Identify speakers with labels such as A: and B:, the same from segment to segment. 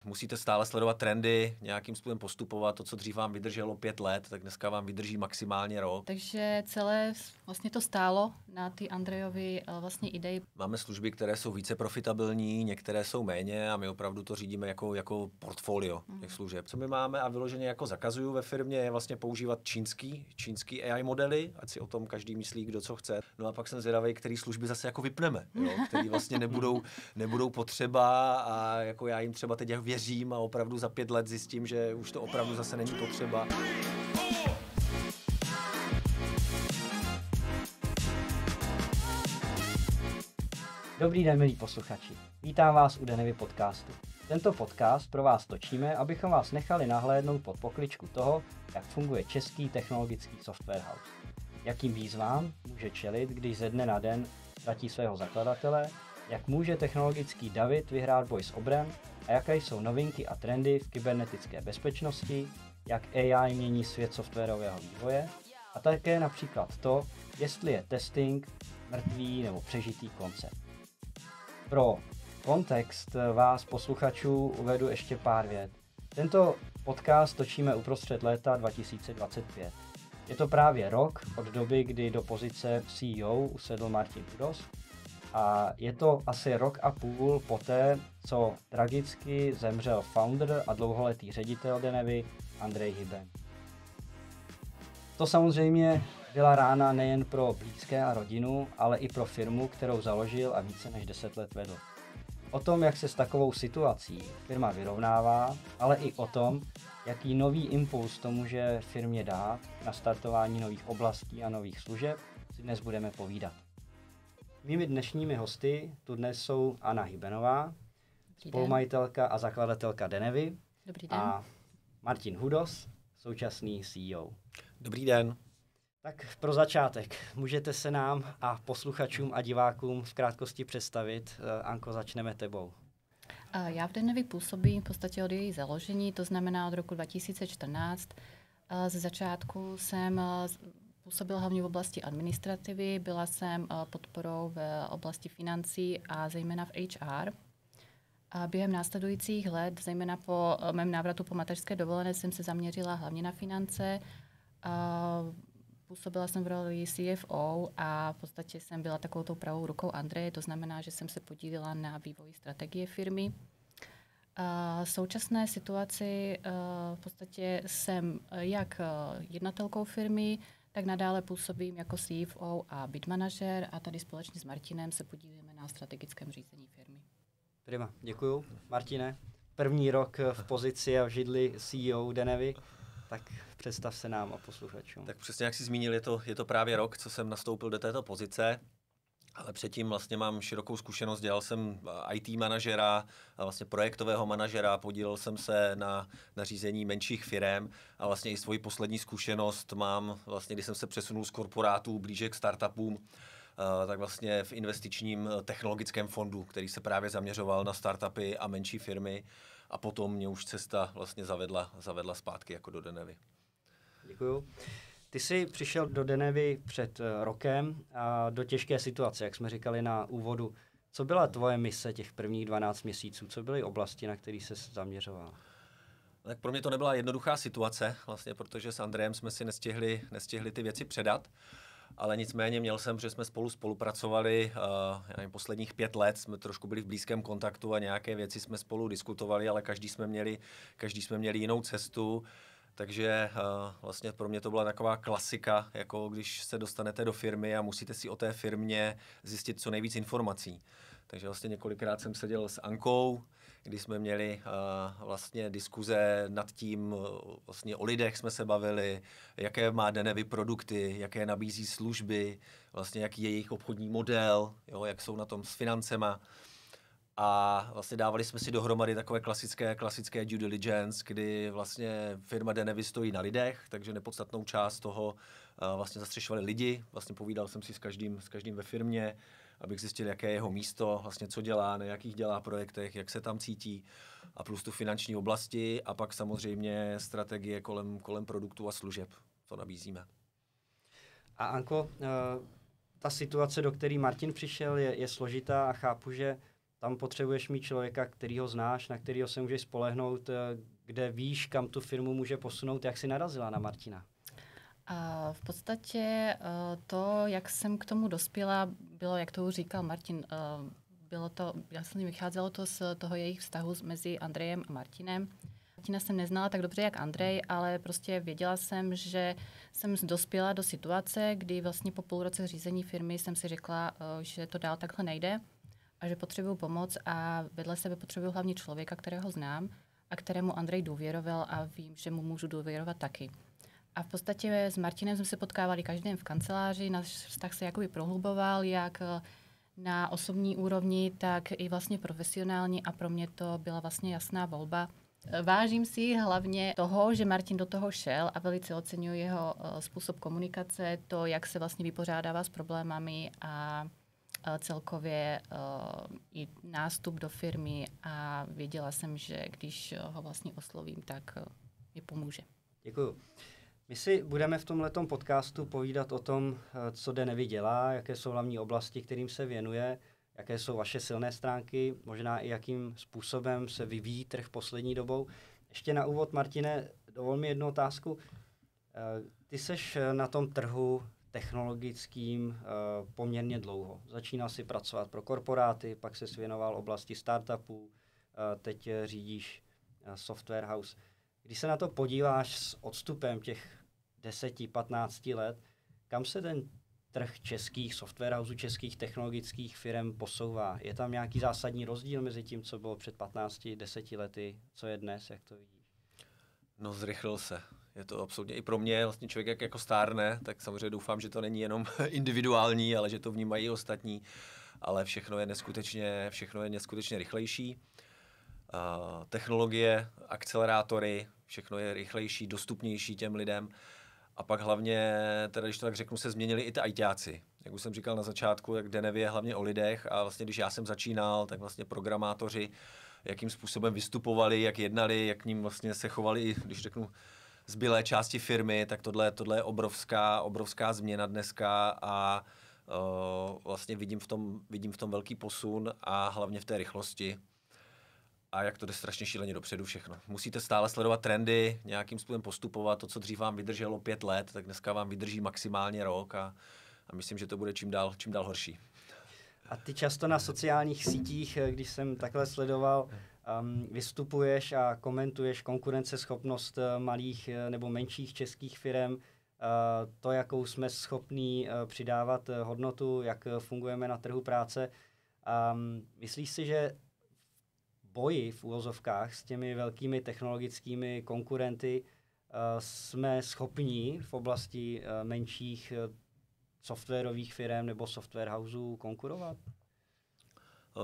A: Musíte stále sledovat trendy, nějakým způsobem postupovat. To, co dřív vám vydrželo 5 let, tak dneska vám vydrží maximálně rok.
B: Takže celé vlastně to stálo na ty Andrejovi vlastně idei.
A: Máme služby, které jsou více profitabilní, některé jsou méně a my opravdu to řídíme jako portfolio těch služeb. Co my máme a vyloženě jako zakazuju ve firmě je vlastně používat čínský AI modely, ať si o tom každý myslí, kdo co chce. No a pak jsem zvědavý, který služby zase jako vypneme, jo, který vlastně nebudou potřeba a jako já jim třeba teď věřím a opravdu za 5 let zjistím, že už to opravdu zase není potřeba.
C: Dobrý den, milí posluchači. Vítám vás u Denevy podcastu. Tento podcast pro vás točíme, abychom vás nechali nahlédnout pod pokličku toho, jak funguje český technologický software house. Jakým výzvám může čelit, když ze dne na den ztratí svého zakladatele, jak může technologický David vyhrát boj s obrem a jaké jsou novinky a trendy v kybernetické bezpečnosti, jak AI mění svět softwarového vývoje a také například to, jestli je testing mrtvý nebo přežitý koncept. Pro kontext vás posluchačů uvedu ještě pár vět. Tento podcast točíme uprostřed léta 2025. Je to právě rok od doby, kdy do pozice CEO usedl Martin Hudos a je to asi rok a půl poté, co tragicky zemřel founder a dlouholetý ředitel Denevy Andrej Hyben. To samozřejmě byla rána nejen pro blízké a rodinu, ale i pro firmu, kterou založil a více než 10 let vedl. O tom, jak se s takovou situací firma vyrovnává, ale i o tom, jaký nový impuls to může firmě dát na startování nových oblastí a nových služeb, si dnes budeme povídat. Mými dnešními hosty tu dnes jsou Anna Hybenová, spolumajitelka a zakladatelka Denevy.
B: Dobrý den.
C: A Martin Hudos, současný CEO.
A: Dobrý den.
C: Tak pro začátek, můžete se nám a posluchačům a divákům v krátkosti představit. Anko, začneme tebou.
B: Já v Denevy působím v podstatě od její založení, to znamená od roku 2014. Ze začátku jsem působila hlavně v oblasti administrativy, byla jsem podporou v oblasti financí a zejména v HR. A během následujících let, zejména po mém návratu po mateřské dovolené, jsem se zaměřila hlavně na finance. Působila jsem v roli CFO a v podstatě jsem byla takovou tou pravou rukou Andreje, to znamená, že jsem se podílela na vývoji strategie firmy. V současné situaci v podstatě jsem jak jednatelkou firmy, tak nadále působím jako CFO a bid manažer a tady společně s Martinem se podílíme na strategickém řízení firmy.
C: Prima, děkuju. Martine, první rok v pozici a v židli CEO Denevy. Tak představ se nám a posluchačům.
A: Tak přesně jak jsi zmínil, je to právě rok, co jsem nastoupil do této pozice, ale předtím vlastně mám širokou zkušenost, dělal jsem IT manažera, a vlastně projektového manažera, podílel jsem se na řízení menších firem a vlastně i svoji poslední zkušenost mám, vlastně, když jsem se přesunul z korporátů blíže k startupům, tak vlastně v investičním technologickém fondu, který se právě zaměřoval na startupy a menší firmy. A potom mě už cesta vlastně zavedla zpátky jako do Denevy.
C: Děkuju. Ty jsi přišel do Denevy před rokem a do těžké situace, jak jsme říkali na úvodu. Co byla tvoje mise těch prvních 12 měsíců? Co byly oblasti, na které se zaměřoval?
A: Tak pro mě to nebyla jednoduchá situace, vlastně, protože s Andrejem jsme si nestihli ty věci předat. Ale nicméně měl jsem, že jsme spolupracovali, posledních 5 let jsme trošku byli v blízkém kontaktu a nějaké věci jsme spolu diskutovali, ale každý jsme měli jinou cestu. Takže vlastně pro mě to byla taková klasika, jako když se dostanete do firmy a musíte si o té firmě zjistit co nejvíc informací. Takže vlastně několikrát jsem seděl s Ankou, kdy jsme měli vlastně diskuze nad tím, vlastně o lidech jsme se bavili, jaké má Denevy produkty, jaké nabízí služby, vlastně jaký je jejich obchodní model, jo, jak jsou na tom s financema. A vlastně dávali jsme si dohromady takové klasické due diligence, kdy vlastně firma Denevy stojí na lidech, takže nepodstatnou část toho vlastně zastřešovali lidi. Vlastně povídal jsem si s každým ve firmě, abych zjistil, jaké je jeho místo, vlastně co dělá, na jakých dělá projektech, jak se tam cítí a plus tu finanční oblasti a pak samozřejmě strategie kolem produktů a služeb, co nabízíme.
C: A Anko, ta situace, do které Martin přišel, je složitá a chápu, že tam potřebuješ mít člověka, kterýho znáš, na kterýho se můžeš spolehnout, kde víš, kam tu firmu může posunout. Jak jsi narazila na Martina?
B: A v podstatě to, jak jsem k tomu dospěla, bylo, jak to už říkal Martin, bylo to, jasně vycházelo to z toho jejich vztahu mezi Andrejem a Martinem. Martina jsem neznala tak dobře jak Andrej, ale prostě věděla jsem, že jsem dospěla do situace, kdy vlastně po půl roce řízení firmy jsem si řekla, že to dál takhle nejde a že potřebuju pomoc a vedle sebe potřebuju hlavně člověka, kterého znám a kterému Andrej důvěroval a vím, že mu můžu důvěrovat taky. A v podstatě s Martinem jsme se potkávali každý den v kanceláři, náš vztah se jakoby prohluboval, jak na osobní úrovni, tak i vlastně profesionální a pro mě to byla vlastně jasná volba. Vážím si hlavně toho, že Martin do toho šel a velice oceňuji jeho způsob komunikace, to, jak se vlastně vypořádává s problémami a celkově i nástup do firmy a věděla jsem, že když ho vlastně oslovím, tak mi pomůže.
C: Děkuju. My si budeme v tomhletom podcastu povídat o tom, co Denevy dělá, jaké jsou hlavní oblasti, kterým se věnuje, jaké jsou vaše silné stránky, možná i jakým způsobem se vyvíjí trh poslední dobou. Ještě na úvod, Martine, dovol mi jednu otázku. Ty seš na tom trhu technologickým poměrně dlouho. Začínal si pracovat pro korporáty, pak se věnoval oblasti startupů, teď řídíš software house. Když se na to podíváš s odstupem těch 10-15 let, kam se ten trh českých software houseů, českých technologických firm posouvá? Je tam nějaký zásadní rozdíl mezi tím, co bylo před 15-10 lety, co je dnes, jak to vidíš?
A: No, zrychlil se. Je to absolutně i pro mě, vlastně člověk jako stárne, tak samozřejmě doufám, že to není jenom individuální, ale že to vnímají i ostatní, ale všechno je neskutečně rychlejší. Technologie, akcelerátory, všechno je rychlejší, dostupnější těm lidem. A pak hlavně, teda když to tak řeknu, se změnili i ty ajťáci. Jak už jsem říkal na začátku, jak Denevy je hlavně o lidech a vlastně když já jsem začínal, tak vlastně programátoři, jakým způsobem vystupovali, jak jednali, jak k ním vlastně se chovali, když řeknu zbylé části firmy, tak tohle je obrovská změna dneska a vlastně vidím v tom velký posun a hlavně v té rychlosti. A jak to jde strašně šíleně dopředu všechno. Musíte stále sledovat trendy, nějakým způsobem postupovat. To, co dřív vám vydrželo 5 let, tak dneska vám vydrží maximálně rok a myslím, že to bude čím dál horší.
C: A ty často na sociálních sítích, když jsem takhle sledoval, vystupuješ a komentuješ konkurenceschopnost malých nebo menších českých firm, to, jakou jsme schopní přidávat hodnotu, jak fungujeme na trhu práce. Myslíš si, že boji v uvozovkách s těmi velkými technologickými konkurenty jsme schopní v oblasti menších softwarových firm nebo software houseů konkurovat?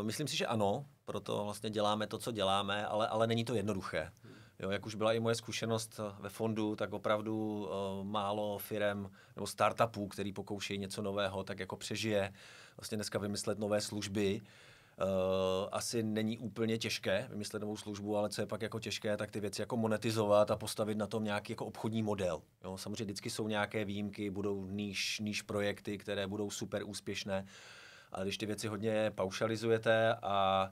A: Myslím si, že ano, proto vlastně děláme to, co děláme, ale není to jednoduché. Jo, jak už byla i moje zkušenost ve fondu, tak opravdu málo firem nebo startupů, který pokoušejí něco nového, tak jako přežije vlastně dneska vymyslet nové služby. Asi není úplně těžké vymyslet novou službu, ale co je pak jako těžké, tak ty věci jako monetizovat a postavit na tom nějaký jako obchodní model. Jo, samozřejmě vždycky jsou nějaké výjimky, budou níž projekty, které budou super úspěšné, ale když ty věci hodně paušalizujete a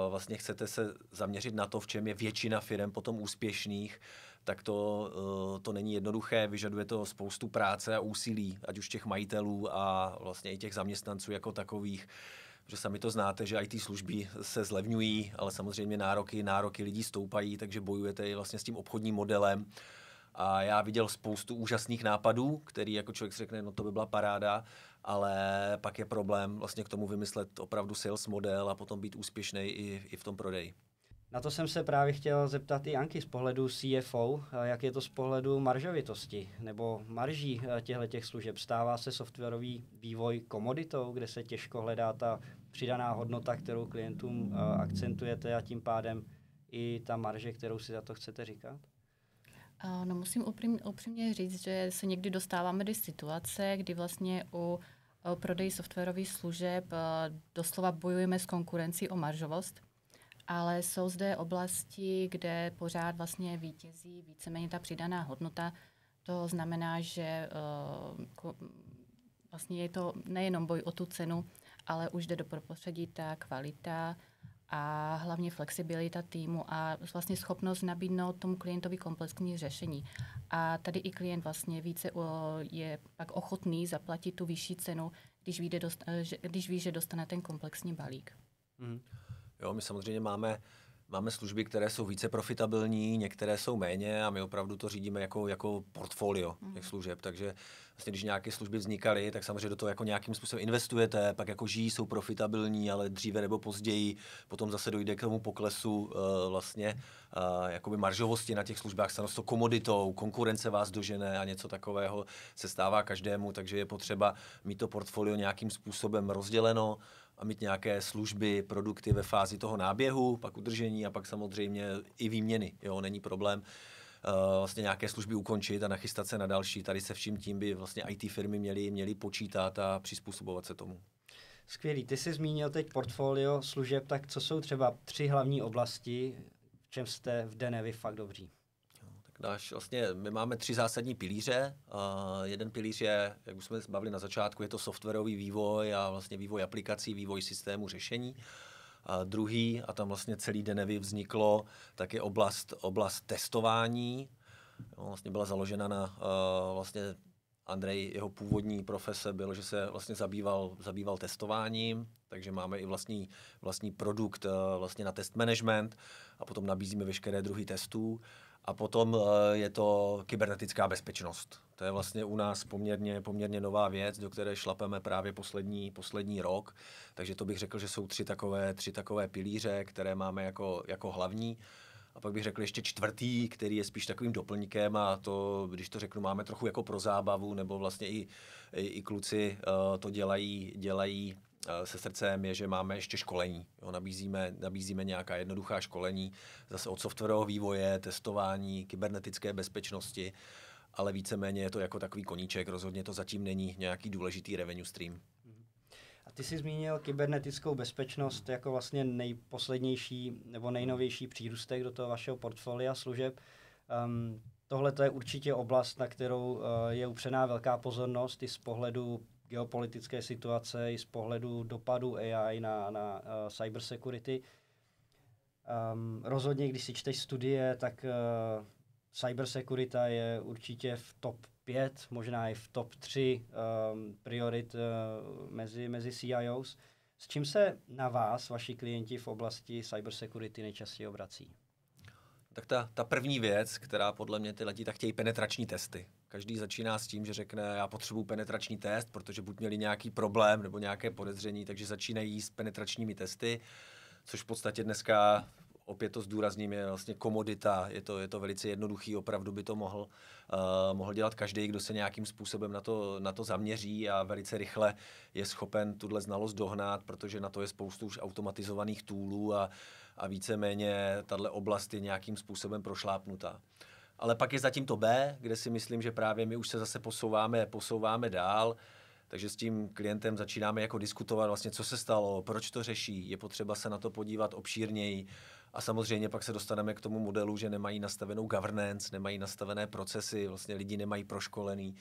A: vlastně chcete se zaměřit na to, v čem je většina firem potom úspěšných, tak to není jednoduché, vyžaduje to spoustu práce a úsilí, ať už těch majitelů a vlastně i těch zaměstnanců jako takových. Protože sami to znáte, že IT služby se zlevňují, ale samozřejmě nároky lidí stoupají, takže bojujete i vlastně s tím obchodním modelem. A já viděl spoustu úžasných nápadů, který jako člověk si řekne, no to by byla paráda, ale pak je problém vlastně k tomu vymyslet opravdu sales model a potom být úspěšný i v tom prodeji.
C: Na to jsem se právě chtěl zeptat i Anky z pohledu CFO, jak je to z pohledu maržovitosti nebo marží těch služeb. Stává se softwarový vývoj komoditou, kde se těžko hledá ta přidaná hodnota, kterou klientům akcentujete a tím pádem i ta marže, kterou si za to chcete říkat?
B: No, musím upřímně říct, že se někdy dostáváme do situace, kdy vlastně u prodeji softwarových služeb doslova bojujeme s konkurencí o maržovost. Ale jsou zde oblasti, kde pořád vlastně vítězí víceméně ta přidaná hodnota. To znamená, že vlastně je to nejenom boj o tu cenu, ale už jde do prostředí ta kvalita a hlavně flexibilita týmu a vlastně schopnost nabídnout tomu klientovi komplexní řešení. A tady i klient vlastně více je pak ochotný zaplatit tu vyšší cenu, když ví, že dostane ten komplexní balík.
A: Jo, my samozřejmě máme služby, které jsou více profitabilní, některé jsou méně a my opravdu to řídíme jako portfolio těch služeb. Takže vlastně, když nějaké služby vznikaly, tak samozřejmě do toho jako nějakým způsobem investujete, pak jako žijí, jsou profitabilní, ale dříve nebo později potom zase dojde k tomu poklesu jakoby maržovosti na těch službách, stane se to komoditou, konkurence vás dožene a něco takového se stává každému, takže je potřeba mít to portfolio nějakým způsobem rozděleno a mít nějaké služby, produkty ve fázi toho náběhu, pak udržení a pak samozřejmě i výměny. Jo, není problém vlastně nějaké služby ukončit a nachystat se na další. Tady se vším tím by vlastně IT firmy měly počítat a přizpůsobovat se tomu.
C: Skvělý. Ty jsi zmínil teď portfolio služeb, tak co jsou třeba 3 hlavní oblasti, v čem jste v Denevi fakt dobří?
A: My máme 3 zásadní pilíře. Jeden pilíř je, jak už jsme se bavili na začátku, je to softwarový vývoj a vlastně vývoj aplikací, vývoj systému řešení. A druhý, a tam vlastně celý Denevy vzniklo, tak je oblast testování. Vlastně byla založena na vlastně Andrej, jeho původní profese bylo, že se vlastně zabýval testováním, takže máme i vlastní produkt vlastně na test management a potom nabízíme veškeré druhy testů. A potom je to kybernetická bezpečnost. To je vlastně u nás poměrně nová věc, do které šlapeme právě poslední rok. Takže to bych řekl, že jsou 3 takové pilíře, které máme jako hlavní. A pak bych řekl ještě 4., který je spíš takovým doplňkem a to, když to řeknu, máme trochu jako pro zábavu, nebo vlastně i kluci to dělají se srdcem, je, že máme ještě školení. Jo, nabízíme nějaká jednoduchá školení, zase od softwarového vývoje, testování, kybernetické bezpečnosti, ale víceméně je to jako takový koníček, rozhodně to zatím není nějaký důležitý revenue stream.
C: A ty jsi zmínil kybernetickou bezpečnost jako vlastně nejposlednější nebo nejnovější přírůstek do toho vašeho portfolia služeb. Tohle je určitě oblast, na kterou je upřená velká pozornost i z pohledu geopolitické situace, i z pohledu dopadu AI na cybersecurity. Rozhodně, když si čteš studie, tak cybersecurity je určitě v top 5, možná i v top 3 priorit mezi CIOs. S čím se na vás, vaši klienti v oblasti cybersecurity nejčastěji obrací?
A: Tak ta první věc, která podle mě ty letí, tak chtějí penetrační testy. Každý začíná s tím, že řekne, já potřebuji penetrační test, protože buď měli nějaký problém nebo nějaké podezření, takže začínají s penetračními testy, což v podstatě dneska, opět to zdůrazním, je vlastně komodita, je to velice jednoduchý, opravdu by to mohl dělat každý, kdo se nějakým způsobem na to zaměří a velice rychle je schopen tuhle znalost dohnat, protože na to je spoustu už automatizovaných toolů a víceméně tahle oblast je nějakým způsobem prošlápnutá. Ale pak je zatím to B, kde si myslím, že právě my už se zase posouváme dál, takže s tím klientem začínáme jako diskutovat vlastně, co se stalo, proč to řeší, je potřeba se na to podívat obšírněji a samozřejmě pak se dostaneme k tomu modelu, že nemají nastavenou governance, nemají nastavené procesy, vlastně lidi nemají proškolený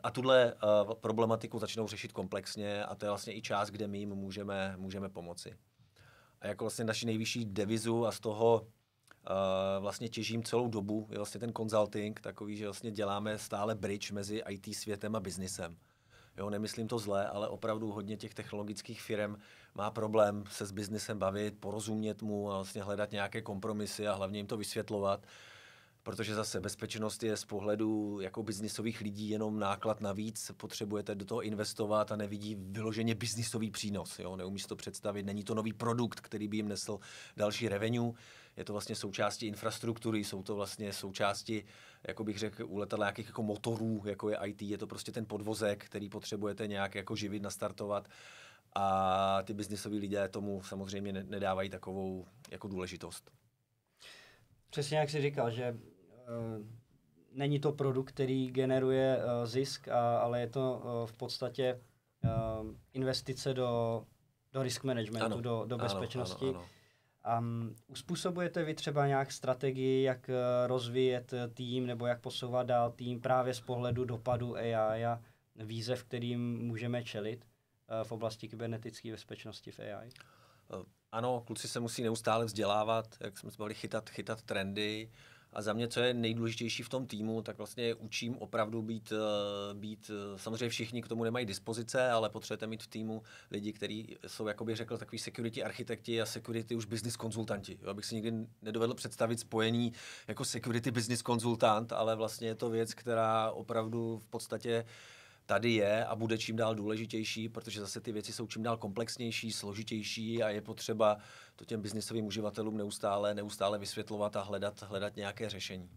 A: a tuhle problematiku začnou řešit komplexně a to je vlastně i část, kde my jim můžeme pomoci. A jako vlastně naši nejvyšší devizu a z toho vlastně těžím celou dobu, je vlastně ten consulting takový, že vlastně děláme stále bridge mezi IT světem a biznisem. Jo, nemyslím to zle, ale opravdu hodně těch technologických firm má problém se s biznisem bavit, porozumět mu a vlastně hledat nějaké kompromisy a hlavně jim to vysvětlovat. Protože zase bezpečnost je z pohledu jako biznisových lidí jenom náklad navíc, potřebujete do toho investovat a nevidí vyloženě biznisový přínos. Jo? Neumí si to představit, není to nový produkt, který by jim nesl další revenue. Je to vlastně součástí infrastruktury, jsou to vlastně součásti, jako bych řekl, u letadla nějakých jako motorů, jako je IT, je to prostě ten podvozek, který potřebujete nějak jako živit, nastartovat. A ty biznisoví lidé tomu samozřejmě nedávají takovou jako důležitost.
C: Přesně jak jsi říkal, že není to produkt, který generuje zisk, ale je to v podstatě investice do risk managementu, do bezpečnosti. Ano. Uspůsobujete vy třeba nějak strategii, jak rozvíjet tým nebo jak posouvat dál tým právě z pohledu dopadu AI a výzev, kterým můžeme čelit v oblasti kybernetické bezpečnosti v AI?
A: Ano, kluci se musí neustále vzdělávat, jak jsme se bavili, chytat trendy. A za mě, co je nejdůležitější v tom týmu, tak vlastně učím opravdu být samozřejmě všichni k tomu nemají dispozice, ale potřebujete mít v týmu lidi, kteří jsou, jak bych řekl, takový security architekti a security už business konzultanti. Jo, abych si nikdy nedovedl představit spojení jako security business konzultant, ale vlastně je to věc, která opravdu v podstatě tady je a bude čím dál důležitější, protože zase ty věci jsou čím dál komplexnější, složitější a je potřeba to těm biznisovým uživatelům neustále vysvětlovat a hledat nějaké řešení.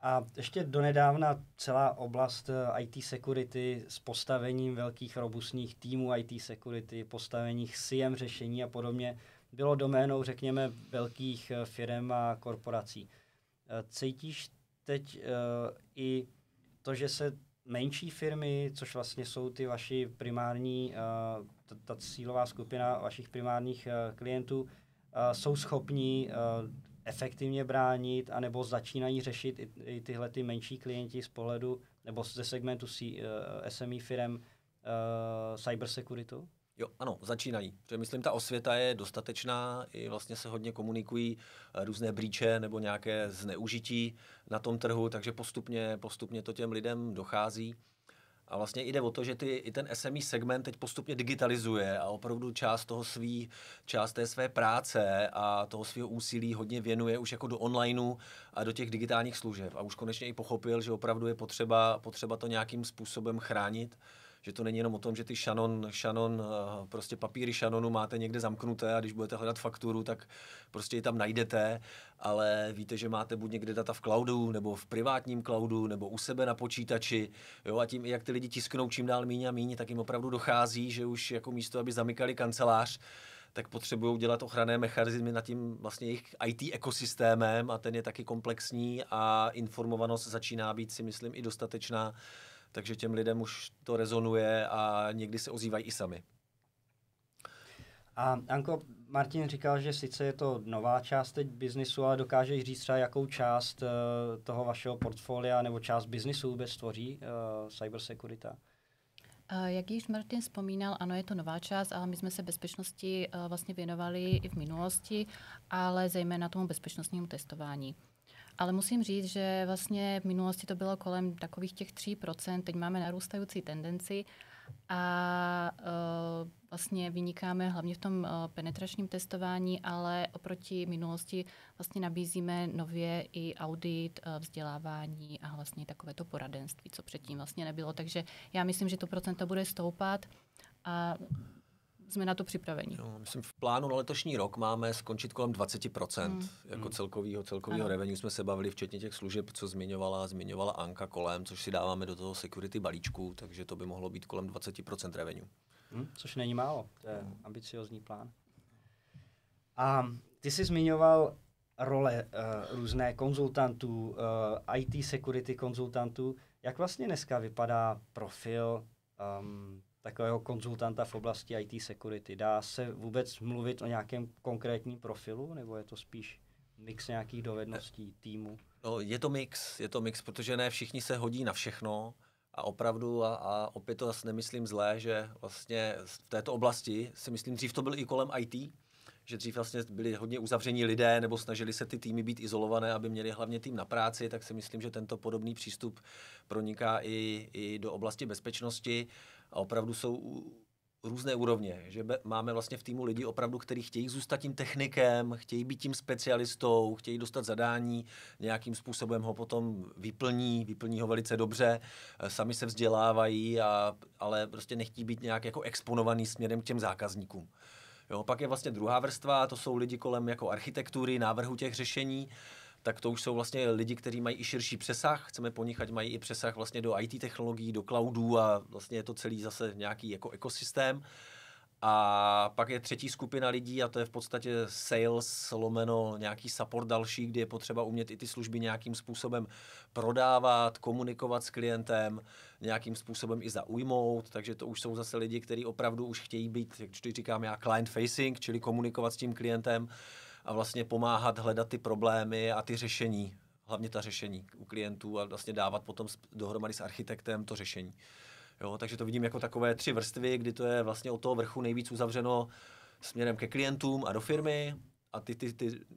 C: A ještě donedávna celá oblast IT security s postavením velkých robustních týmů IT security, postaveních SIEM řešení a podobně bylo doménou, řekněme, velkých firm a korporací. Cítíš teď i to, že se menší firmy, což vlastně jsou ty vaši primární, ta cílová skupina vašich primárních klientů, jsou schopní efektivně bránit, anebo začínají řešit i tyhle ty menší klienti z pohledu, nebo ze segmentu SME firm cybersecurity?
A: Jo, ano, začínají. Protože myslím, ta osvěta je dostatečná, i vlastně se hodně komunikují různé breache nebo nějaké zneužití na tom trhu, takže postupně to těm lidem dochází. A vlastně jde o to, že i ten SME segment teď postupně digitalizuje a opravdu část té své práce a toho svého úsilí hodně věnuje už jako do onlineu a do těch digitálních služeb. A už konečně i pochopil, že opravdu je potřeba to nějakým způsobem chránit. Že to není jenom o tom, že ty Shannon, prostě papíry Shannonu máte někde zamknuté a když budete hledat fakturu, tak prostě ji tam najdete, ale víte, že máte buď někde data v cloudu, nebo v privátním cloudu, nebo u sebe na počítači, jo, a tím, jak ty lidi tisknou čím dál míň a míň, tak jim opravdu dochází, že už jako místo, aby zamykali kancelář, tak potřebují dělat ochranné mechanismy nad tím vlastně jejich IT ekosystémem a ten je taky komplexní a informovanost začíná být, si myslím, i dostatečná. Takže těm lidem už to rezonuje a někdy se ozývají i sami.
C: A Anko, Martin říkal, že sice je to nová část teď biznisu, ale dokážeš říct třeba, jakou část toho vašeho portfolia nebo část biznisu vůbec tvoří cybersecurity?
B: Jak již Martin vzpomínal, ano, je to nová část, ale my jsme se bezpečnosti vlastně věnovali i v minulosti, ale zejména tomu bezpečnostnímu testování. Ale musím říct, že vlastně v minulosti to bylo kolem takových těch 3%, teď máme narůstající tendenci a vlastně vynikáme hlavně v tom penetračním testování, ale oproti minulosti vlastně nabízíme nově i audit, vzdělávání a vlastně takovéto poradenství, co předtím vlastně nebylo. Takže já myslím, že to procento bude stoupat a jsme na to připraveni.
A: No, myslím, v plánu na letošní rok máme skončit kolem 20% jako celkovýho revenue. Jsme se bavili včetně těch služeb, co zmiňovala Anka kolem, což si dáváme do toho security balíčku, takže to by mohlo být kolem 20% revenue.
C: Což není málo, to je ambiciozní plán. A ty jsi zmiňoval role různé konzultantů, IT security konzultantů. Jak vlastně dneska vypadá profil takového konzultanta v oblasti IT security? Dá se vůbec mluvit o nějakém konkrétním profilu, nebo je to spíš mix nějakých dovedností týmu?
A: No, je to mix, protože ne všichni se hodí na všechno a opravdu, a opět to zase nemyslím zlé, že vlastně v této oblasti si myslím, dřív to byl i kolem IT, že dřív vlastně byli hodně uzavření lidé nebo snažili se ty týmy být izolované, aby měli hlavně tým na práci, tak si myslím, že tento podobný přístup proniká i do oblasti bezpečnosti a opravdu jsou různé úrovně, že máme vlastně v týmu lidi opravdu, kteří chtějí zůstat tím technikem, chtějí být tím specialistou, chtějí dostat zadání, nějakým způsobem ho potom vyplní ho velice dobře, sami se vzdělávají, ale prostě nechtějí být nějak jako exponovaný směrem k těm zákazníkům. Jo, pak je vlastně druhá vrstva, to jsou lidi kolem jako architektury, návrhu těch řešení, tak to už jsou vlastně lidi, kteří mají i širší přesah. Chceme po nich, ať mají i přesah vlastně do IT technologií, do cloudů a vlastně je to celý zase nějaký jako ekosystém. A pak je třetí skupina lidí a to je v podstatě sales, lomeno nějaký support další, kdy je potřeba umět i ty služby nějakým způsobem prodávat, komunikovat s klientem, nějakým způsobem i zaujmout, takže to už jsou zase lidi, kteří opravdu už chtějí být, jak říkám já, client facing, čili komunikovat s tím klientem a vlastně pomáhat hledat ty problémy a ty řešení, hlavně ta řešení u klientů a vlastně dávat potom dohromady s architektem to řešení. Jo, takže to vidím jako takové 3 vrstvy, kdy to je vlastně od toho vrchu nejvíc uzavřeno směrem ke klientům a do firmy. A ty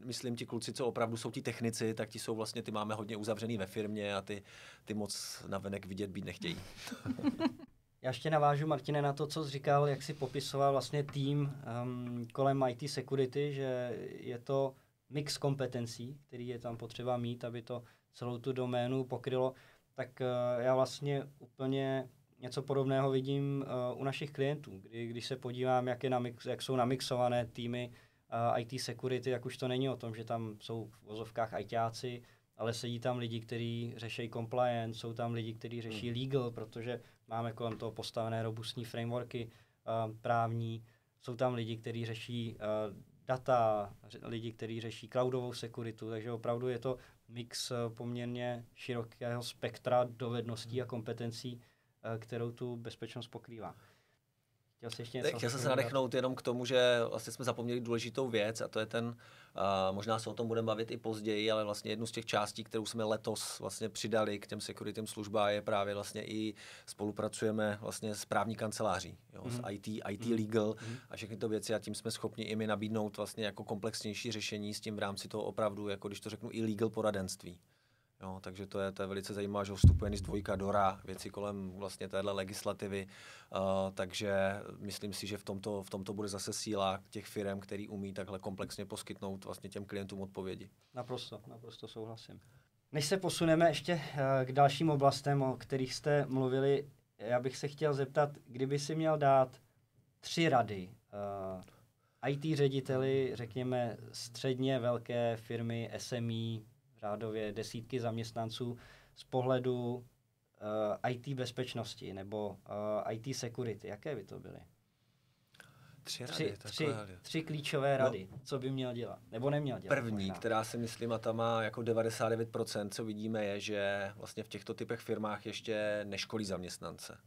A: myslím, ti kluci, co opravdu jsou ti technici, tak ti jsou vlastně, ty máme hodně uzavřený ve firmě a ty moc navenek vidět být nechtějí.
C: Já ještě navážu, Martine, na to, co jsi říkal, jak jsi popisoval vlastně tým kolem IT security, že je to mix kompetencí, který je tam potřeba mít, aby to celou tu doménu pokrylo. Tak já vlastně úplně něco podobného vidím u našich klientů, když se podívám, jak jsou namixované týmy IT security, jak už to není o tom, že tam jsou v vozovkách ITáci, ale sedí tam lidi, kteří řeší compliance, jsou tam lidi, kteří řeší legal, protože máme kolem toho postavené robustní frameworky právní, jsou tam lidi, kteří řeší data, lidi, kteří řeší cloudovou security, takže opravdu je to mix poměrně širokého spektra dovedností a kompetencí, kterou tu bezpečnost pokrývá.
A: Chtěl jsem se nadechnout jenom k tomu, že vlastně jsme zapomněli důležitou věc a to je ten, možná se o tom budeme bavit i později, ale vlastně jednu z těch částí, kterou jsme letos vlastně přidali k těm securitym službám, je právě vlastně i spolupracujeme vlastně s právní kanceláří, jo, s IT legal a všechny to věci a tím jsme schopni i my nabídnout vlastně jako komplexnější řešení s tím v rámci toho opravdu, jako když to řeknu, i legal poradenství. Jo, takže to je velice zajímavé, že vstupuje z dvojka DORA, věci kolem vlastně téhle legislativy, takže myslím si, že v tomto bude zase síla těch firm, který umí takhle komplexně poskytnout vlastně těm klientům odpovědi.
C: Naprosto souhlasím. Než se posuneme ještě k dalším oblastem, o kterých jste mluvili, já bych se chtěl zeptat, kdyby si měl dát 3 rady IT řediteli, řekněme středně velké firmy, SME, řádově desítky zaměstnanců z pohledu IT bezpečnosti nebo IT security. Jaké by to byly?
A: 3 rady.
C: Tři klíčové rady, co by měl dělat, nebo neměl dělat.
A: První, možná, která si myslím, a ta má jako 99%, co vidíme, je, že vlastně v těchto typech firmách ještě neškolí zaměstnance.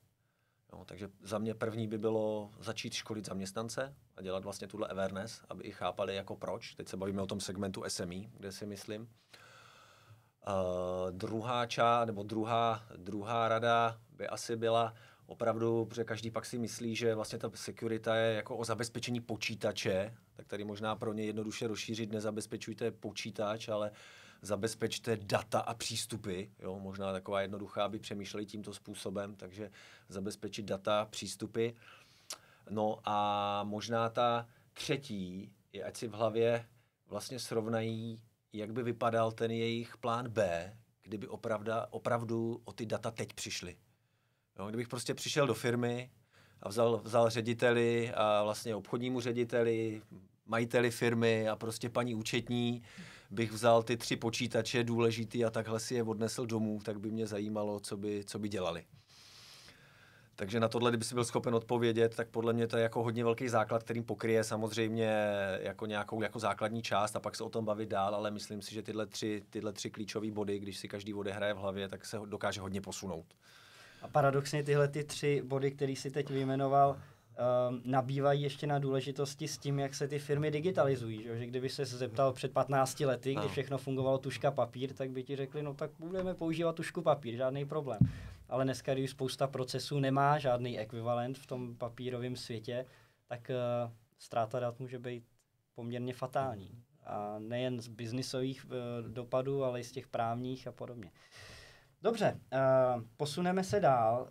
A: Jo, takže za mě první by bylo začít školit zaměstnance a dělat vlastně tuhle awareness, aby i chápali jako proč. Teď se bavíme o tom segmentu SME, kde si myslím. Druhá rada by asi byla opravdu, protože každý pak si myslí, že vlastně ta security je jako o zabezpečení počítače, tak tady možná pro ně jednoduše rozšířit, nezabezpečujte počítač, ale zabezpečte data a přístupy, jo, možná taková jednoduchá, aby přemýšleli tímto způsobem, takže zabezpečit data, přístupy. No a možná ta třetí je, ať si v hlavě vlastně srovnají, jak by vypadal ten jejich plán B, kdyby opravdu o ty data teď přišli. Jo, kdybych prostě přišel do firmy a vzal řediteli a vlastně obchodnímu řediteli, majiteli firmy a prostě paní účetní, bych vzal ty 3 počítače důležitý a takhle si je odnesl domů, tak by mě zajímalo, co by dělali. Takže na tohle, kdyby si byl schopen odpovědět, tak podle mě to je jako hodně velký základ, kterým pokryje samozřejmě jako nějakou jako základní část a pak se o tom bavit dál, ale myslím si, že tyhle tři klíčové body, když si každý odehraje v hlavě, tak se dokáže hodně posunout.
C: A paradoxně tyhle 3 body, které si teď vyjmenoval, nabývají ještě na důležitosti s tím, jak se ty firmy digitalizují. Že kdyby se zeptal před 15 lety, kdy všechno fungovalo tužka papír, tak by ti řekli, no tak budeme používat tužku papír, žádný problém. Ale dneska, když spousta procesů nemá žádný ekvivalent v tom papírovém světě, tak ztráta dat může být poměrně fatální. A nejen z biznisových dopadů, ale i z těch právních a podobně. Dobře, posuneme se dál.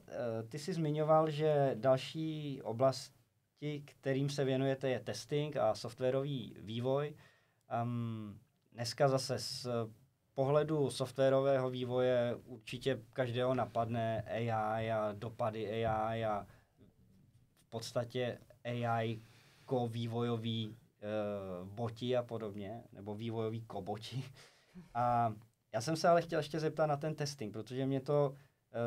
C: Ty jsi zmiňoval, že další oblasti, kterým se věnujete, je testing a softwarový vývoj. Dneska zase z pohledu softwarového vývoje určitě každého napadne AI a dopady AI a v podstatě AI vývojový boti a podobně, nebo vývojový koboti. A já jsem se ale chtěl ještě zeptat na ten testing, protože mě to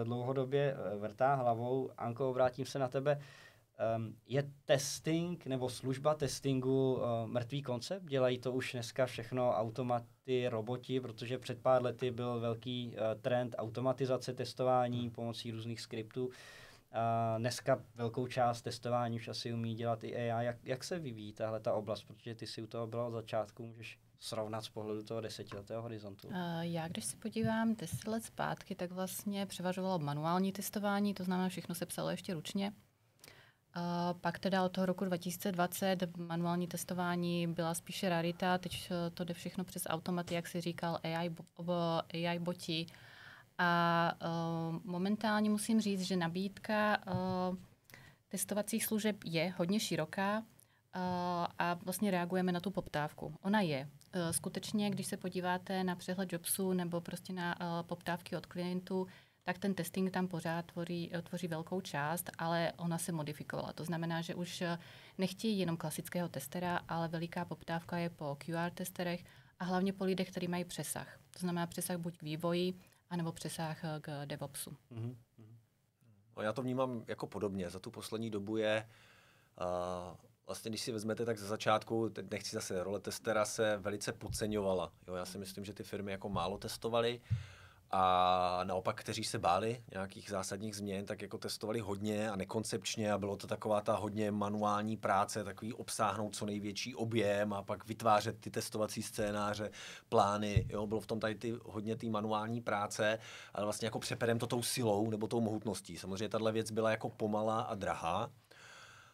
C: dlouhodobě vrtá hlavou. Anko, obrátím se na tebe. Je testing nebo služba testingu mrtvý koncept? Dělají to už dneska všechno automaty, roboti, protože před pár lety byl velký trend automatizace testování pomocí různých skriptů. Dneska velkou část testování už asi umí dělat i AI. Jak se vyvíjí tahle ta oblast? Protože ty si u toho byla od začátku, můžeš srovnat z pohledu toho 10letého horizontu.
B: Já, když se podívám 10 let zpátky, tak vlastně převažovalo manuální testování, to znamená, všechno se psalo ještě ručně. Pak teda od toho roku 2020 manuální testování byla spíše rarita, teď to jde všechno přes automaty, jak si říkal, AI boti. A momentálně musím říct, že nabídka testovacích služeb je hodně široká a vlastně reagujeme na tu poptávku. Ona je. Skutečně, když se podíváte na přehled jobsů nebo prostě na poptávky od klientů, tak ten testing tam pořád tvoří velkou část, ale ona se modifikovala. To znamená, že už nechtějí jenom klasického testera, ale veliká poptávka je po QR testerech a hlavně po lidech, kteří mají přesah. To znamená přesah buď k vývoji, anebo přesah k DevOpsu.
A: No, já to vnímám jako podobně. Za tu poslední dobu je, vlastně když si vezmete, tak ze začátku, teď nechci zase, role testera se velice podceňovala. Jo, já si myslím, že ty firmy jako málo testovaly a naopak, kteří se báli nějakých zásadních změn, tak jako testovali hodně a nekoncepčně a bylo to taková ta hodně manuální práce, takový obsáhnout co největší objem a pak vytvářet ty testovací scénáře, plány, jo, bylo v tom tady hodně té manuální práce, ale vlastně jako přeperem to tou silou nebo tou mohutností. Samozřejmě tahle věc byla jako pomalá a drahá.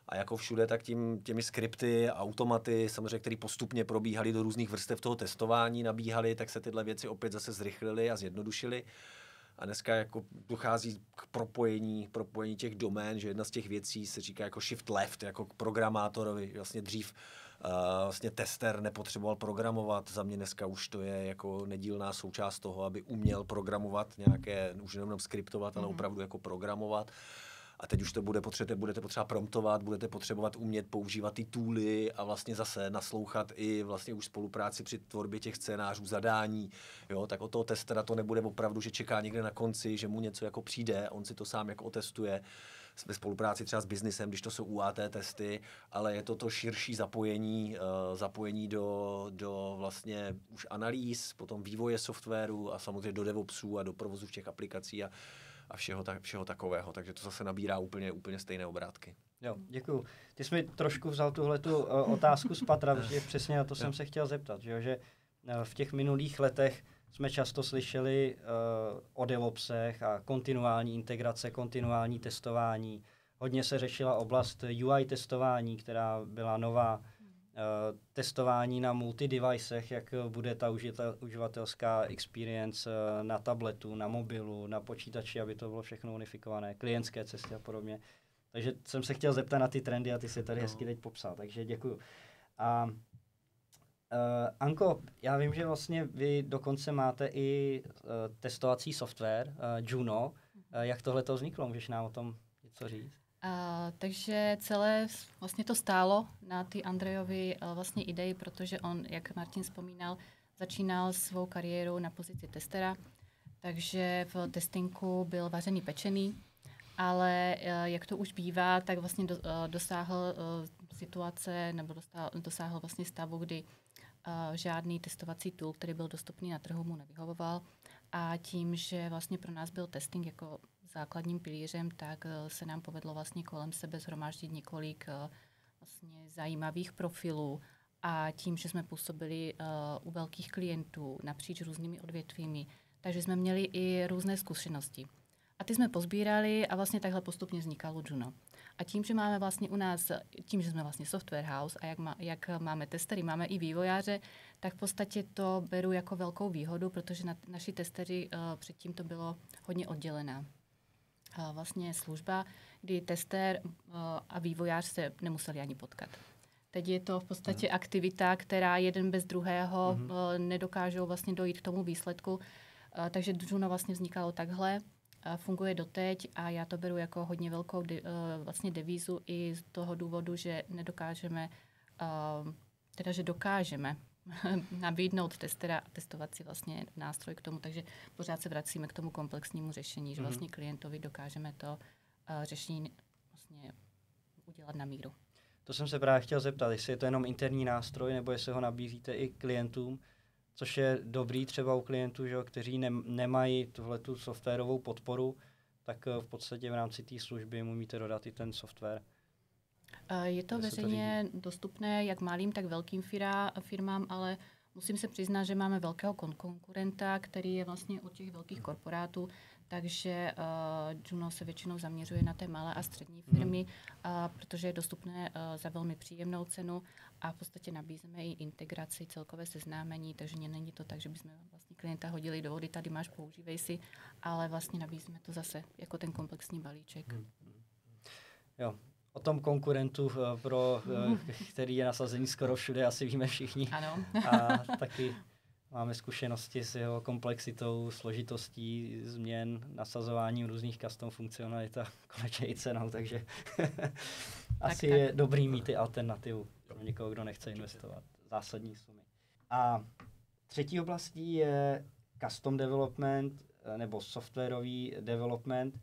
A: A jako všude, tak těmi skripty, automaty, samozřejmě, které postupně probíhaly do různých vrstev toho testování, nabíhaly, tak se tyhle věci opět zase zrychlily a zjednodušily. A dneska jako dochází k propojení těch domén, že jedna z těch věcí se říká jako shift left, jako k programátorovi. Vlastně dřív vlastně tester nepotřeboval programovat. Za mě dneska už to je jako nedílná součást toho, aby uměl programovat nějaké, už jenom skriptovat, ale opravdu jako programovat. A teď už to budete potřeba promptovat, budete potřebovat umět používat ty tooly a vlastně zase naslouchat i vlastně už spolupráci při tvorbě těch scénářů, zadání. Jo, tak od toho testera to nebude opravdu, že čeká někde na konci, že mu něco jako přijde, on si to sám jako otestuje ve spolupráci třeba s biznisem, když to jsou UAT testy, ale je to širší zapojení do vlastně už analýz, potom vývoje softwaru a samozřejmě do DevOpsů a do provozu těch aplikací a všeho takového. Takže to zase nabírá úplně stejné obrátky.
C: Jo, děkuju. Ty jsi mi trošku vzal tuhletu otázku z patra, protože přesně na to jsem se chtěl zeptat, že v těch minulých letech jsme často slyšeli o DevOpsech a kontinuální integrace, kontinuální testování. Hodně se řešila oblast UI testování, která byla nová. Testování na multi-devicech, jak bude ta uživatelská experience na tabletu, na mobilu, na počítači, aby to bylo všechno unifikované, klientské cesty a podobně. Takže jsem se chtěl zeptat na ty trendy a ty si tady hezky teď popsal, takže děkuju. A Anko, já vím, že vlastně vy dokonce máte i testovací software Juno. Jak tohle to vzniklo? Můžeš nám o tom něco říct?
B: Takže celé vlastně to stálo na ty Andrejovi vlastně ideji, protože on, jak Martin vzpomínal, začínal svou kariéru na pozici testera, takže v testingu byl vařený pečený, ale jak to už bývá, tak vlastně dosáhl situace nebo dosáhl vlastně stavu, kdy žádný testovací tool, který byl dostupný na trhu, mu nevyhovoval a tím, že vlastně pro nás byl testing jako základním pilířem, tak se nám povedlo vlastně kolem sebe shromáždit několik vlastně zajímavých profilů a tím, že jsme působili u velkých klientů napříč různými odvětvími, takže jsme měli i různé zkušenosti. A ty jsme pozbírali a vlastně takhle postupně vznikalo Juno. A tím, že máme vlastně u nás, tím, že jsme vlastně software house a jak máme testery, máme i vývojáře, tak v podstatě to beru jako velkou výhodu, protože naši testeři předtím to bylo hodně oddělená vlastně služba, kdy tester a vývojář se nemuseli ani potkat. Teď je to v podstatě aktivita, která jeden bez druhého nedokážou vlastně dojít k tomu výsledku. Takže Juno vlastně vznikalo takhle, funguje doteď a já to beru jako hodně velkou vlastně devízu i z toho důvodu, že nedokážeme, že dokážeme nabídnout testera a testovací vlastně nástroj k tomu, takže pořád se vracíme k tomu komplexnímu řešení, že vlastně klientovi dokážeme to řešení vlastně udělat na míru.
C: To jsem se právě chtěl zeptat, jestli je to jenom interní nástroj, nebo jestli ho nabízíte i klientům, což je dobrý třeba u klientů, že, kteří nemají tuhletu softwarovou podporu, tak v podstatě v rámci té služby umíte dodat i ten software.
B: Je to veřejně dostupné jak malým, tak velkým firmám, ale Musím se přiznat, že máme velkého konkurenta, který je vlastně od těch velkých korporátů, takže Juno se většinou zaměřuje na té malé a střední firmy, protože je dostupné za velmi příjemnou cenu a v podstatě nabízíme i integraci, celkové seznámení, takže není to tak, že bychom vlastně klienta hodili do vody, tady máš, používej si, ale vlastně nabízíme to zase jako ten komplexní balíček.
C: Jo. O tom konkurentu, který je nasazený skoro všude, asi víme všichni.
B: Ano.
C: A taky máme zkušenosti s jeho komplexitou, složitostí změn, nasazováním různých custom funkcionalit a konečně i cenou, takže asi je dobrý mít ty alternativu pro někoho, kdo nechce investovat zásadní sumy. A třetí oblastí je custom development nebo softwarový development.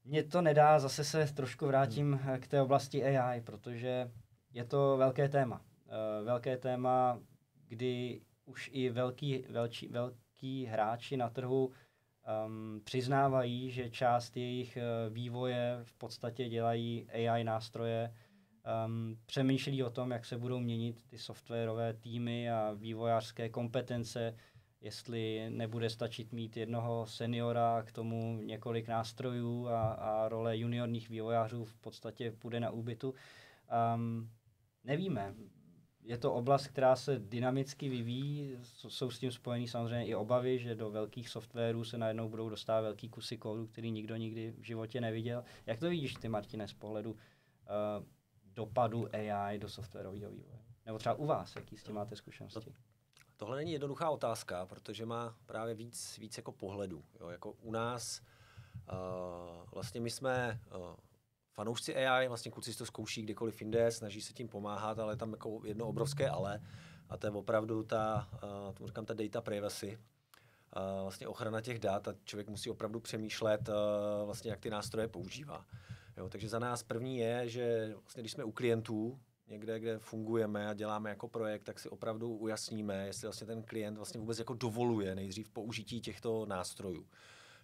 C: Mně to nedá, zase se trošku vrátím k té oblasti AI, protože je to velké téma. Velké téma, kdy už i velký hráči na trhu přiznávají, že část jejich vývoje v podstatě dělají AI nástroje, přemýšlí o tom, jak se budou měnit ty softwarové týmy a vývojářské kompetence, jestli nebude stačit mít jednoho seniora, k tomu několik nástrojů a role juniorních vývojářů v podstatě půjde na úbytu. Nevíme. Je to oblast, která se dynamicky vyvíjí, jsou s tím spojeny samozřejmě i obavy, že do velkých softwarů se najednou budou dostávat velký kusy kódu, který nikdo nikdy v životě neviděl. Jak to vidíš ty, Martine, z pohledu dopadu AI do softwarového vývoje? Nebo třeba u vás, jaký s tím máte zkušenosti?
A: Tohle není jednoduchá otázka, protože má právě víc jako pohledů. Jo? Jako u nás vlastně my jsme fanoušci AI, vlastně kluci si to zkouší kdekoliv jinde, snaží se tím pomáhat, ale tam jako jedno obrovské ale, a to je opravdu tomu říkám ta data privacy, vlastně ochrana těch dat a člověk musí opravdu přemýšlet, vlastně jak ty nástroje používá. Jo? Takže za nás první je, že vlastně když jsme u klientů, někde, kde fungujeme a děláme jako projekt, tak si opravdu ujasníme, jestli vlastně ten klient vlastně vůbec jako dovoluje nejdřív použití těchto nástrojů.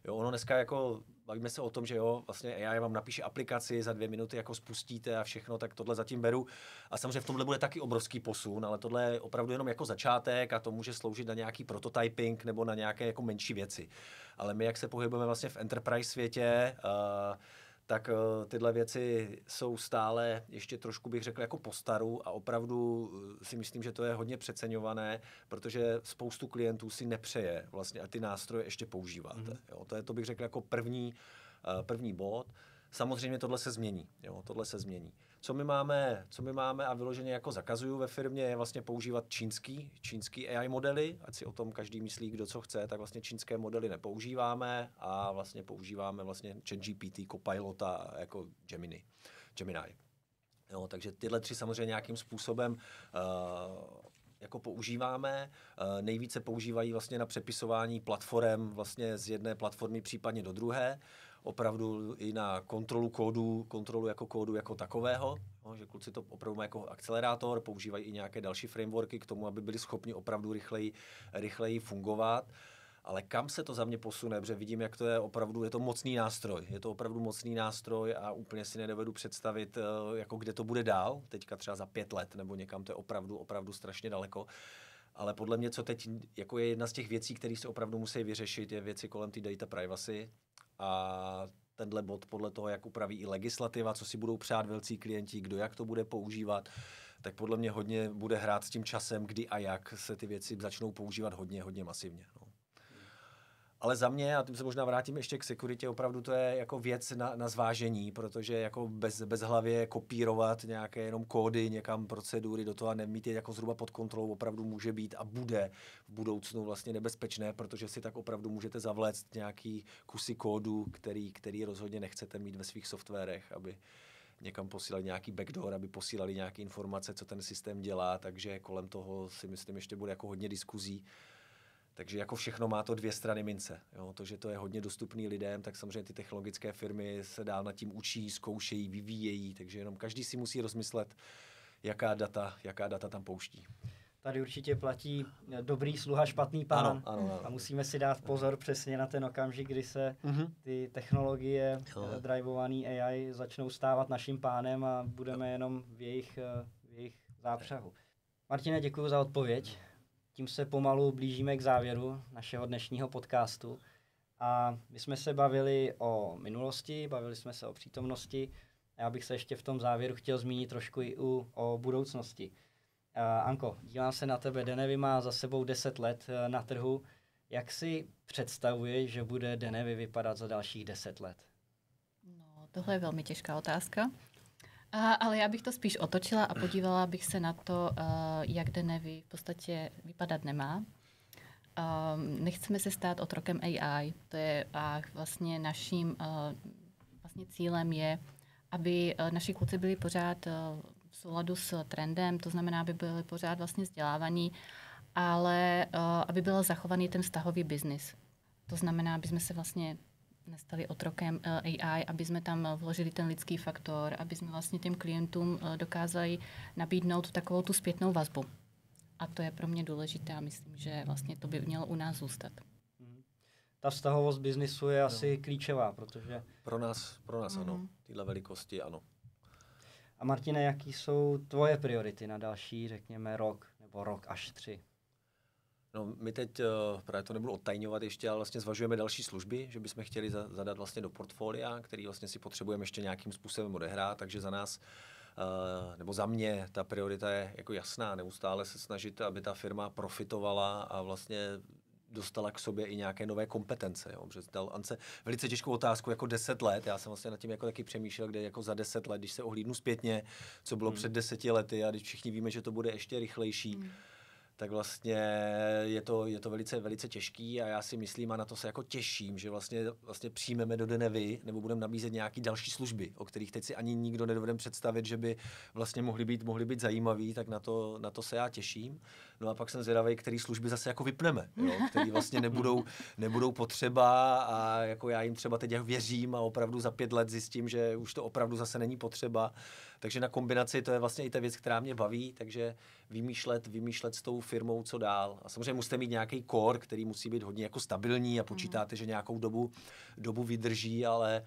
A: Jo, ono dneska jako, bavíme se o tom, že jo, vlastně AI vám napíše aplikaci, za 2 minuty jako spustíte a všechno, tak tohle zatím beru. A samozřejmě v tomhle bude taky obrovský posun, ale tohle je opravdu jenom jako začátek a to může sloužit na nějaký prototyping nebo na nějaké jako menší věci. Ale my, jak se pohybujeme vlastně v enterprise světě, tak tyhle věci jsou stále ještě trošku, bych řekl, jako postaru a opravdu si myslím, že to je hodně přeceňované, protože spoustu klientů si nepřeje vlastně a ty nástroje ještě používáte. Jo, to bych řekl jako první bod. Samozřejmě tohle se změní. Jo, tohle se změní. Co my máme a vyloženě jako zakazuju ve firmě, je vlastně používat čínský AI modely, ať si o tom každý myslí, kdo co chce, tak vlastně čínské modely nepoužíváme a vlastně používáme vlastně ChatGPT, Copilota jako Gemini. Jo, takže tyhle 3 samozřejmě nějakým způsobem jako používáme. Nejvíce používají vlastně na přepisování platform vlastně z jedné platformy případně do druhé. Opravdu i na kontrolu jako kódu jako takového, no, že kluci to opravdu mají jako akcelerátor, používají i nějaké další frameworky k tomu, aby byli schopni opravdu rychleji fungovat. Ale kam se to za mě posune, protože vidím, jak to je opravdu, je to mocný nástroj. Je to opravdu mocný nástroj a úplně si nedovedu představit, jako kde to bude dál, teďka třeba za 5 let, nebo někam, to je opravdu strašně daleko. Ale podle mě, co teď jako je jedna z těch věcí, které se opravdu musí vyřešit, je věci kolem té data privacy. A tenhle bod podle toho, jak upraví i legislativa, co si budou přát velcí klienti, kdo jak to bude používat, tak podle mě hodně bude hrát s tím časem, kdy a jak se ty věci začnou používat hodně masivně. No. Ale za mě, a tím se možná vrátím ještě k sekuritě, opravdu to je jako věc na zvážení, protože jako bez hlavě kopírovat nějaké jenom kódy, někam procedury do toho a nemít je jako zhruba pod kontrolou opravdu může být a bude v budoucnu vlastně nebezpečné, protože si tak opravdu můžete zavléct nějaký kusy kódu, který rozhodně nechcete mít ve svých softwarech, aby někam posílali nějaký backdoor, aby posílali nějaké informace, co ten systém dělá, takže kolem toho si myslím ještě bude jako hodně diskuzí. Takže jako všechno má to 2 strany mince. Jo? To, že to je hodně dostupný lidem, tak samozřejmě ty technologické firmy se dál nad tím učí, zkoušejí, vyvíjejí, takže jenom každý si musí rozmyslet, jaká data tam pouští.
C: Tady určitě platí dobrý sluha, špatný pán.
A: Ano.
C: A musíme si dát pozor přesně na ten okamžik, kdy se ty technologie drivované AI začnou stávat naším pánem a budeme jenom v jejich zápřahu. Martine, děkuji za odpověď. tím se pomalu blížíme k závěru našeho dnešního podcastu. A my jsme se bavili o minulosti, bavili jsme se o přítomnosti. Já bych se ještě v tom závěru chtěl zmínit trošku i o budoucnosti. Anko, dívám se na tebe. Denevy má za sebou 10 let na trhu. Jak si představuješ, že bude Denevy vypadat za dalších 10 let?
B: No, tohle je velmi těžká otázka. Ale já bych to spíš otočila a podívala bych se na to, jak Denevy v podstatě vypadat nemá. Nechceme se stát otrokem AI. To je vlastně naším vlastně cílem je, aby naši kluci byli pořád v souladu s trendem, to znamená, aby byli pořád vlastně vzdělávaní, ale aby byl zachovaný ten vztahový biznis. To znamená, aby jsme se vlastně nestali otrokem AI, aby jsme tam vložili ten lidský faktor, aby jsme vlastně těm klientům dokázali nabídnout takovou tu zpětnou vazbu. A to je pro mě důležité a myslím, že vlastně to by mělo u nás zůstat.
C: Ta vztahovost biznisu je asi klíčová, protože...
A: Pro nás ano. Tyhle velikosti ano.
C: A Martine, jaký jsou tvoje priority na další, řekněme, rok nebo rok až 3?
A: No, my teď, právě to nebudu odtajňovat ještě, ale vlastně zvažujeme další služby, že bychom chtěli zadat vlastně do portfolia, který vlastně si potřebujeme ještě nějakým způsobem odehrát, takže za nás, nebo za mě, ta priorita je jako jasná, neustále se snažit, aby ta firma profitovala a vlastně dostala k sobě i nějaké nové kompetence. Jo. Protože dal Ance velice těžkou otázku, jako 10 let. Já jsem vlastně nad tím jako taky přemýšlel, kde jako za 10 let, když se ohlídnu zpětně, co bylo před 10 lety a když všichni víme, že to bude ještě rychlejší, tak vlastně je to velice, velice těžký a já si myslím a na to se jako těším, že vlastně přijmeme do Denevy nebo budeme nabízet nějaký další služby, o kterých teď si ani nikdo nedovedeme představit, že by vlastně mohly být zajímavý, tak na to se já těším. No a pak jsem zvědavý, který služby zase jako vypneme, jo, který vlastně nebudou potřeba a jako já jim třeba teď věřím a opravdu za 5 let zjistím, že už to opravdu zase není potřeba. Takže na kombinaci to je vlastně i ta věc, která mě baví, takže vymýšlet s tou firmou, co dál. A samozřejmě musíte mít nějaký core, který musí být hodně jako stabilní a počítáte, že nějakou dobu vydrží, ale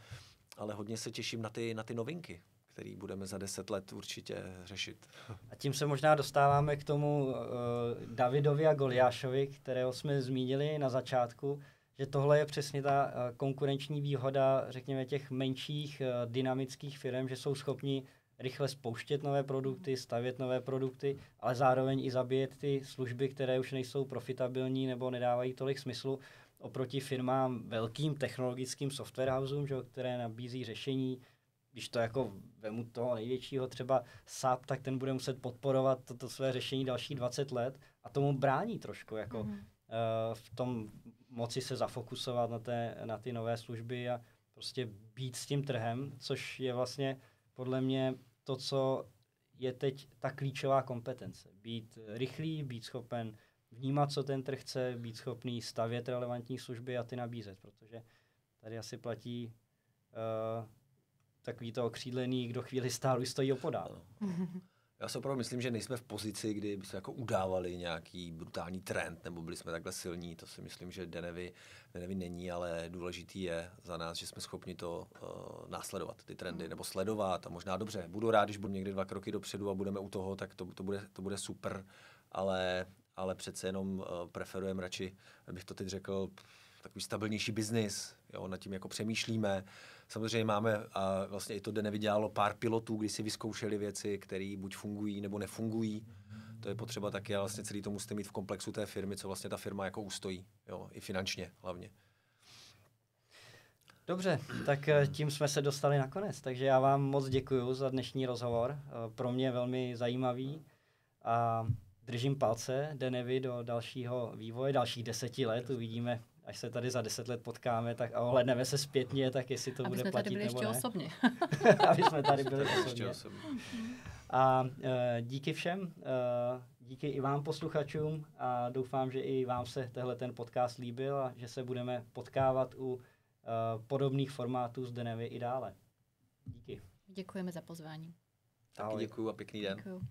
A: hodně se těším na ty novinky, který budeme za 10 let určitě řešit.
C: A tím se možná dostáváme k tomu Davidovi a Goliášovi, kterého jsme zmínili na začátku, že tohle je přesně ta konkurenční výhoda, řekněme, těch menších dynamických firm, že jsou schopni rychle spouštět nové produkty, stavět nové produkty, ale zároveň i zabíjet ty služby, které už nejsou profitabilní nebo nedávají tolik smyslu oproti firmám velkým technologickým software houseům, které nabízí řešení. Když to jako vemu toho největšího, třeba SAP, tak ten bude muset podporovat toto své řešení další 20 let a tomu brání trošku jako v tom moci se zafokusovat na ty nové služby a prostě být s tím trhem, což je vlastně podle mě to, co je teď ta klíčová kompetence. Být rychlý, být schopen vnímat, co ten trh chce, být schopný stavět relevantní služby a ty nabízet, protože tady asi platí takový to okřídlený, kdo chvíli stál, už stojí opodál.
A: Já si opravdu myslím, že nejsme v pozici, kdy by se jako udávali nějaký brutální trend, nebo byli jsme takhle silní. To si myslím, že Denevy není, ale důležitý je za nás, že jsme schopni to následovat, ty trendy, nebo sledovat. A možná dobře, budu rád, když budu někdy 2 kroky dopředu a budeme u toho, tak to bude super, ale přece jenom preferujeme radši, abych to teď řekl, takový stabilnější biznis, jo, nad tím jako přemýšlíme. Samozřejmě máme, a vlastně i to Denevy dělalo pár pilotů, kdy si vyzkoušeli věci, které buď fungují, nebo nefungují. To je potřeba taky, ale vlastně celý to musíte mít v komplexu té firmy, co vlastně ta firma jako ustojí, jo, i finančně hlavně.
C: Dobře, tak tím jsme se dostali na konec, takže já vám moc děkuju za dnešní rozhovor, pro mě velmi zajímavý a držím palce Denevy do dalšího vývoje, dalších 10 let, uvidíme, až se tady za 10 let potkáme, tak a ohledneme se zpětně, tak jestli to bude platit nebo ne.
B: Aby jsme tady byli ještě osobně.
C: Aby jsme tady byli osobně. A díky všem, díky i vám posluchačům a doufám, že i vám se ten podcast líbil a že se budeme potkávat u podobných formátů z Denevy i dále. Díky.
B: Děkujeme za pozvání.
A: Taky děkuju a pěkný den.
B: Děkuju.